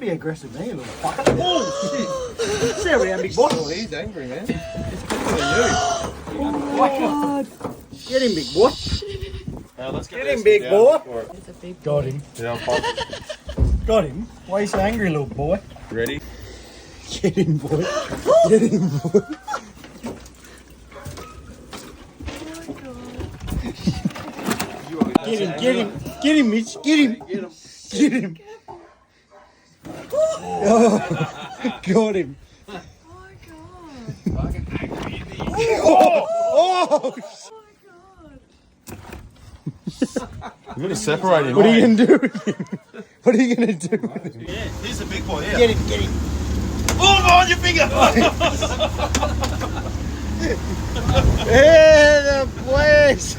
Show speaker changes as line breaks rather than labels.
be aggressive, man, you little fucker. Oh, shit. Sit around, big boy.
Oh, he's angry, man.
Oh, get him, big boy.
Let's
Get him, big boy.
It's a big
Got him.
Yeah, I'm fine.
Got him. Why are you so angry, little boy?
Ready?
Get him, boy. Get him, boy. Get him, get him. Get him, Mitch. Get him. Get him. Oh, got him.
Oh my god.
Oh,
Oh my god.
You're gonna separate him.
what are you going to do with him? What are you going to do with him?
Yeah, he's a big boy. Yeah.
Get him, get him.
Oh, on your finger.
Yeah, the place.